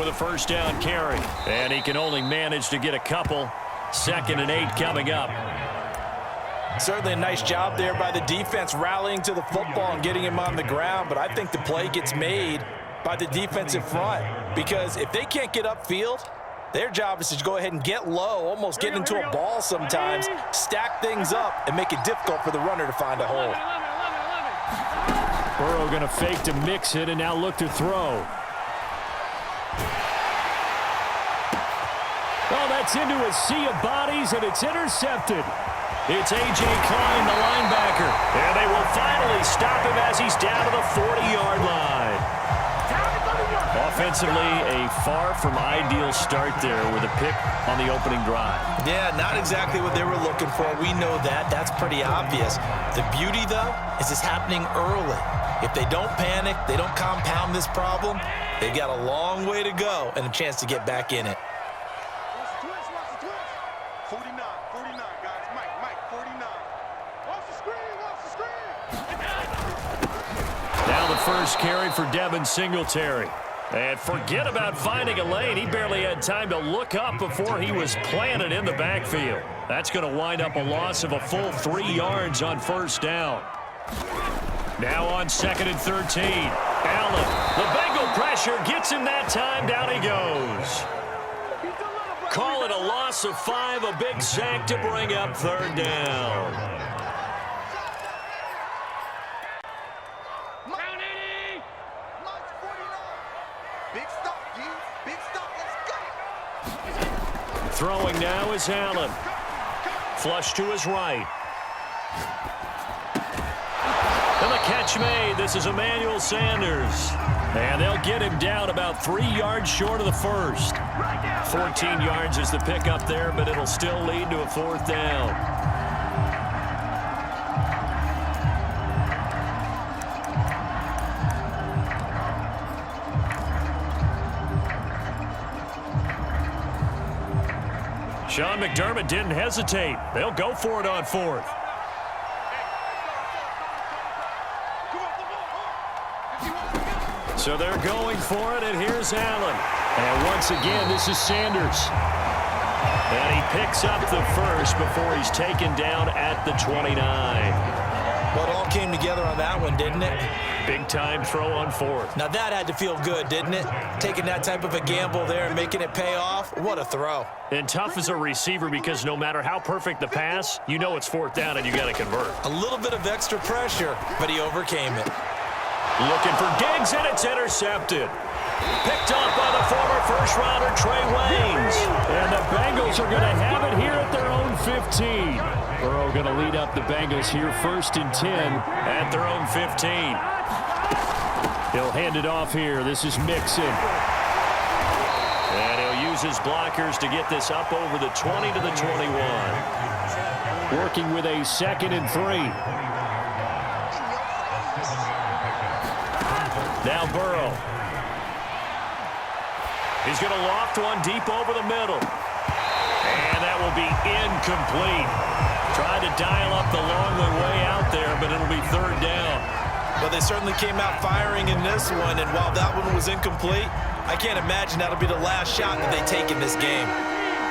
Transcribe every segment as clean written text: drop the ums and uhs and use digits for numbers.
with a first down carry. And he can only manage to get a couple. 2nd and 8 coming up. Certainly a nice job there by the defense rallying to the football and getting him on the ground. But I think the play gets made by the defensive front, because if they can't get upfield, their job is to go ahead and get low, almost get into a ball sometimes, stack things up, and make it difficult for the runner to find a hole. Burrow going to fake to mix it and now look to throw. Oh, that's into a sea of bodies, and it's intercepted. It's A.J. Klein, the linebacker. And they will finally stop him as he's down to the 40-yard line. Offensively, a far from ideal start there with a pick on the opening drive. Yeah, not exactly what they were looking for. We know that. That's pretty obvious. The beauty, though, is it's happening early. If they don't panic, they don't compound this problem, they've got a long way to go and a chance to get back in it. 49, guys. Mike, 49. Watch the screen. Now the first carry for Devin Singletary. And forget about finding a lane. He barely had time to look up before he was planted in the backfield. That's going to wind up a loss of a full 3 yards on first down. Now on 2nd and 13. Allen, the Bengal pressure gets him that time. Down he goes. Call it a loss of 5, a big sack to bring up 3rd down. Throwing now is Allen. Flush to his right. And the catch made. This is Emmanuel Sanders. And they'll get him down about 3 yards short of the first. 14 yards is the pickup there, but it'll still lead to a 4th down. Sean McDermott didn't hesitate. They'll go for it on 4th. So they're going for it, and here's Allen. And once again, this is Sanders. And he picks up the first before he's taken down at the 29. Well, it all came together on that one, didn't it? Big-time throw on 4th. Now that had to feel good, didn't it? Taking that type of a gamble there and making it pay off. What a throw. And tough as a receiver, because no matter how perfect the pass, you know it's 4th down and you got to convert. A little bit of extra pressure, but he overcame it. Looking for Diggs, and it's intercepted. Picked off by the former first-rounder Trey Waynes. And the Bengals are going to have it here at their own 15. Burrow going to lead up the Bengals here 1st and 10 at their own 15. He'll hand it off here. This is Mixon. And he'll use his blockers to get this up over the 20 to the 21. Working with a 2nd and 3. Now Burrow. He's going to loft one deep over the middle. And that will be incomplete. Tried to dial up the long way out there, but it'll be 3rd down. Well, they certainly came out firing in this one, and while that one was incomplete, I can't imagine that'll be the last shot that they take in this game.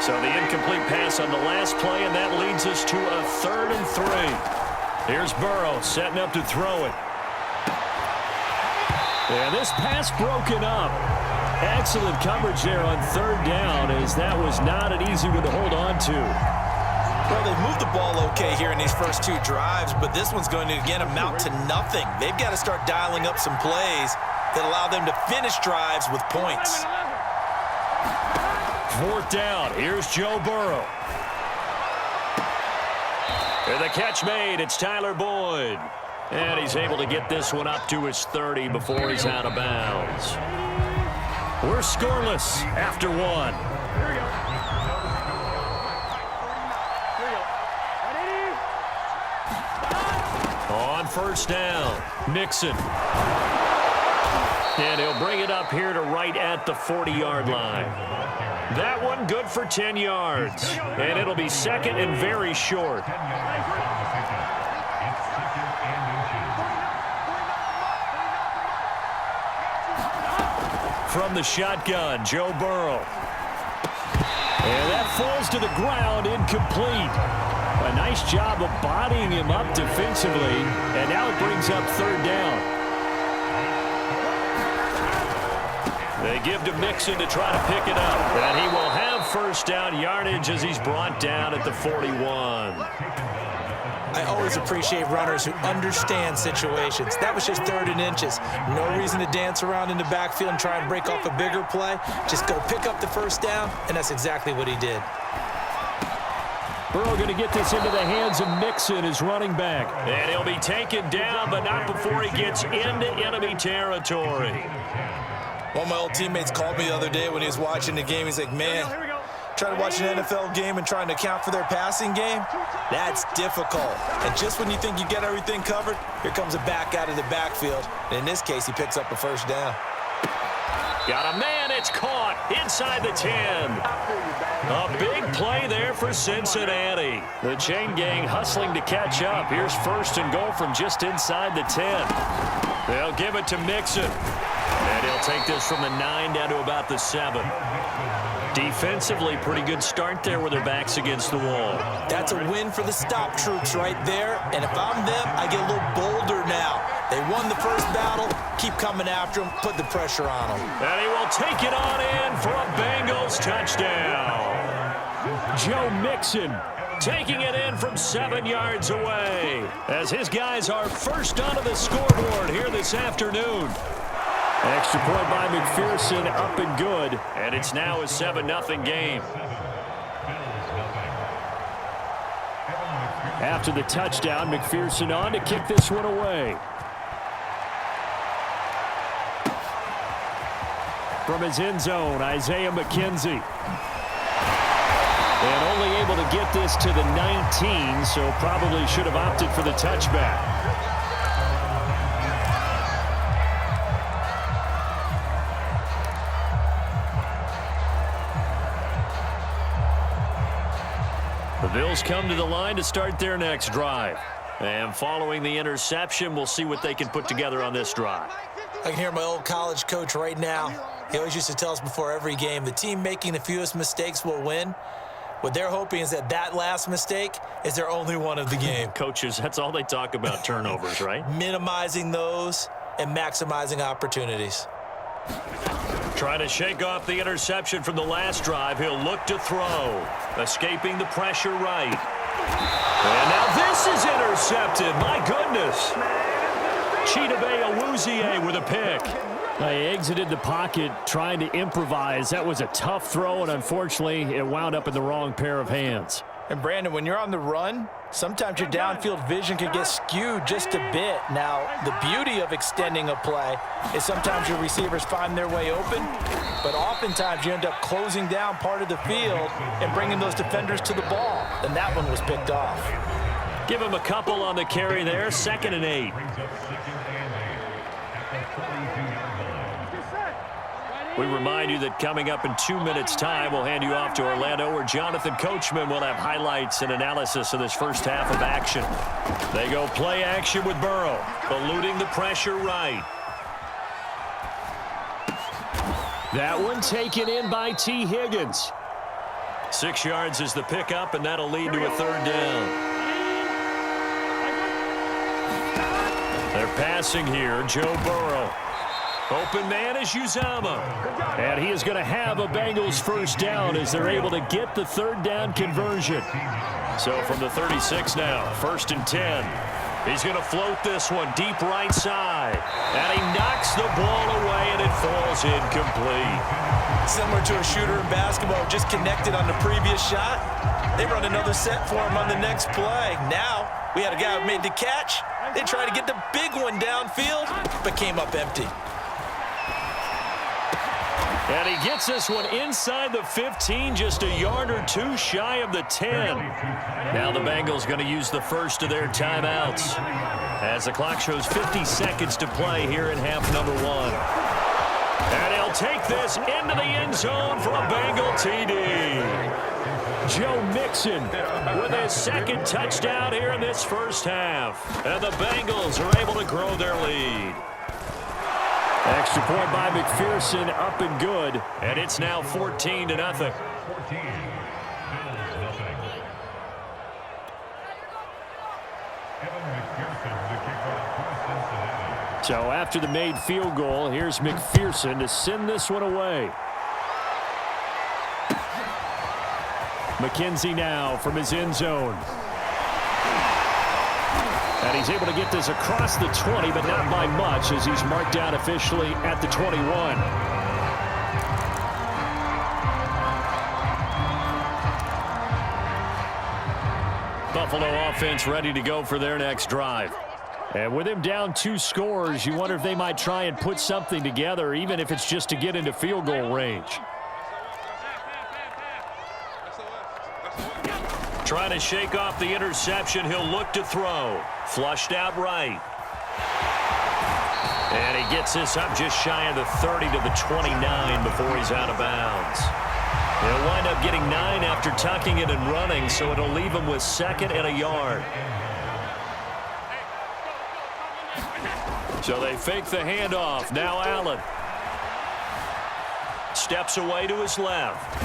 So the incomplete pass on the last play, and that leads us to a 3rd and 3. Here's Burrow setting up to throw it. And this pass broken up. Excellent coverage there on 3rd down, as that was not an easy one to hold on to. Well, they've moved the ball okay here in these first 2 drives, but this one's going to, again, amount to nothing. They've got to start dialing up some plays that allow them to finish drives with points. 4th down. Here's Joe Burrow. And the catch made. It's Tyler Boyd. And he's able to get this one up to his 30 before he's out of bounds. We're scoreless after 1. On 1st down, Mixon. And he'll bring it up here to right at the 40-yard line. That one good for 10 yards. And it'll be 2nd and very short. from the shotgun, Joe Burrow. And that falls to the ground, incomplete. A nice job of bodying him up defensively, and now it brings up third down. They give to Mixon to try to pick it up, and he will have first down yardage as he's brought down at the 41. I always appreciate runners who understand situations. That was just 3rd and inches. No reason to dance around in the backfield and try and break off a bigger play. Just go pick up the first down, and that's exactly what he did. Burrow going to get this into the hands of Mixon, his running back. And he'll be taken down, but not before he gets into enemy territory. One of my old teammates called me the other day when he was watching the game. He's like, man, trying to watch an NFL game and trying to account for their passing game, that's difficult. And just when you think you get everything covered, here comes a back out of the backfield. And in this case, he picks up a first down. Got a man, it's caught inside the 10. A big play there for Cincinnati. The chain gang hustling to catch up. Here's first and goal from just inside the 10. They'll give it to Mixon. And he'll take this from the 9 down to about the 7. Defensively, pretty good start there with their backs against the wall. That's a win for the stop troops right there. And if I'm them, I get a little bolder now. They won the first battle. Keep coming after them. Put the pressure on them. And he will take it on in for a Bengals touchdown. Joe Mixon taking it in from 7 yards away as his guys are first onto the scoreboard here this afternoon. Extra point by McPherson, up and good. And it's now a 7-0 game. After the touchdown, McPherson on to kick this one away. From his end zone, Isaiah McKenzie. And only able to get this to the 19, so probably should have opted for the touchback. The Bills come to the line to start their next drive. And following the interception, we'll see what they can put together on this drive. I can hear my old college coach right now. He always used to tell us before every game, the team making the fewest mistakes will win. What they're hoping is that last mistake is their only one of the game. Coaches, that's all they talk about, turnovers, right? Minimizing those and maximizing opportunities. Trying to shake off the interception from the last drive. He'll look to throw. Escaping the pressure right. And now this is intercepted. My goodness. Chidobe Awuzie with a pick. He exited the pocket trying to improvise. That was a tough throw, and unfortunately, it wound up in the wrong pair of hands. And, Brandon, when you're on the run, sometimes your downfield vision can get skewed just a bit. Now, the beauty of extending a play is sometimes your receivers find their way open, but oftentimes you end up closing down part of the field and bringing those defenders to the ball. And that one was picked off. Give him a couple on the carry there, 2nd and 8. We remind you that coming up in 2 minutes' time, we'll hand you off to Orlando, where Jonathan Coachman will have highlights and analysis of this first half of action. They go play action with Burrow, eluding the pressure right. That one taken in by T. Higgins. 6 yards is the pickup, and that'll lead to a 3rd down. They're passing here, Joe Burrow. Open man is Uzama. And he is going to have a Bengals first down as they're able to get the 3rd down conversion. So from the 36 now, 1st and 10. He's going to float this one deep right side. And he knocks the ball away, and it falls incomplete. Similar to a shooter in basketball, just connected on the previous shot. They run another set for him on the next play. Now, we had a guy who made the catch. They tried to get the big one downfield, but came up empty. And he gets this one inside the 15, just a yard or two shy of the 10. Now the Bengals going to use the first of their timeouts as the clock shows 50 seconds to play here in half number 1. And he'll take this into the end zone for a Bengal TD. Joe Mixon with his 2nd touchdown here in this first half. And the Bengals are able to grow their lead. Extra point by McPherson, up and good. And it's now 14-0. So after the made field goal, here's McPherson to send this one away. McKenzie now from his end zone. And he's able to get this across the 20, but not by much, as he's marked down officially at the 21. Buffalo offense ready to go for their next drive. And with him down 2 scores, you wonder if they might try and put something together, even if it's just to get into field goal range. Trying to shake off the interception. He'll look to throw. Flushed out right. And he gets this up just shy of the 30 to the 29 before he's out of bounds. He'll wind up getting 9 after tucking it and running, so it'll leave him with 2nd and a yard. So they fake the handoff. Now Allen. Steps away to his left.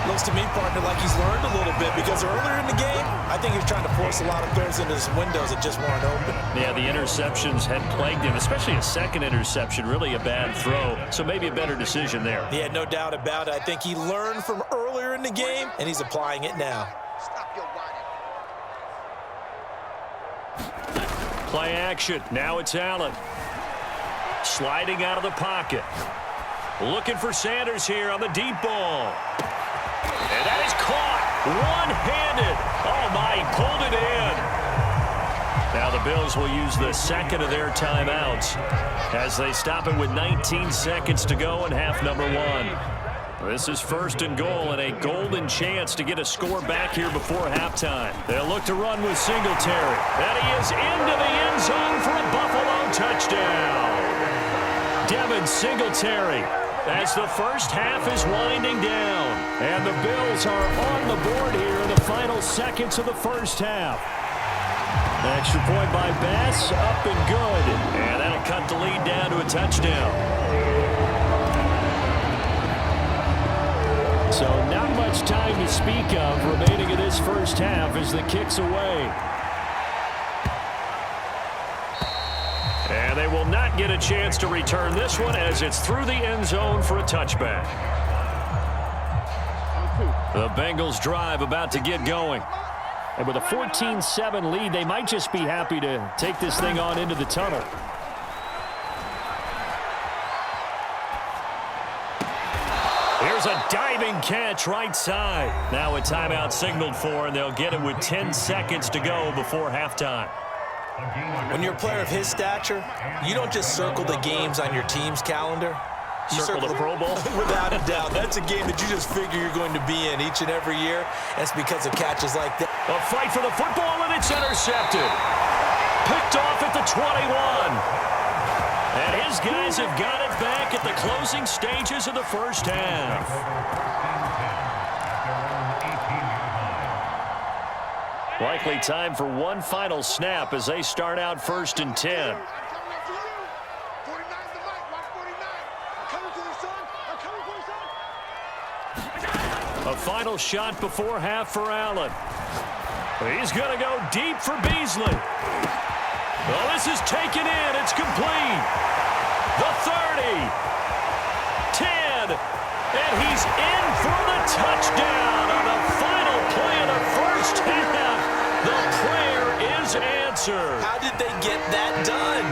Looks to me, partner, like he's learned a little bit, because earlier in the game, I think he was trying to force a lot of throws into his windows that just weren't open. Yeah, the interceptions had plagued him, especially a second interception, really a bad throw. So maybe a better decision there. Yeah, no doubt about it. I think he learned from earlier in the game, and he's applying it now. Stop your whining. Play action. Now it's Allen. Sliding out of the pocket. Looking for Sanders here on the deep ball. And that is caught. One-handed. Oh, my, he pulled it in. Now the Bills will use the 2nd of their timeouts as they stop it with 19 seconds to go in half number 1. This is 1st and goal and a golden chance to get a score back here before halftime. They'll look to run with Singletary. And he is into the end zone for a Buffalo touchdown. Devin Singletary, as the first half is winding down. And the Bills are on the board here in the final seconds of the first half. Extra point by Bass, up and good. And that'll cut the lead down to a touchdown. So not much time to speak of remaining in this first half as the kick's away. And they will not get a chance to return this one as it's through the end zone for a touchback. The Bengals drive about to get going. And with a 14-7 lead, they might just be happy to take this thing on into the tunnel. Here's a diving catch right side. Now a timeout signaled for, and they'll get it with 10 seconds to go before halftime. When you're a player of his stature, you don't just circle the games on your team's calendar. You Circle the Pro Bowl? Without a doubt. That's a game that you just figure you're going to be in each and every year. That's because of catches like that. A fight for the football, and it's intercepted. Picked off at the 21. And his guys have got it back at the closing stages of the first half. Likely time for one final snap as they start out 1st and 10. A final shot before half for Allen. He's going to go deep for Beasley. Well, this is taken in. It's complete. The 30. 10. And he's in for the touchdown on the final play of the first half. The prayer is answered. How did they get that done?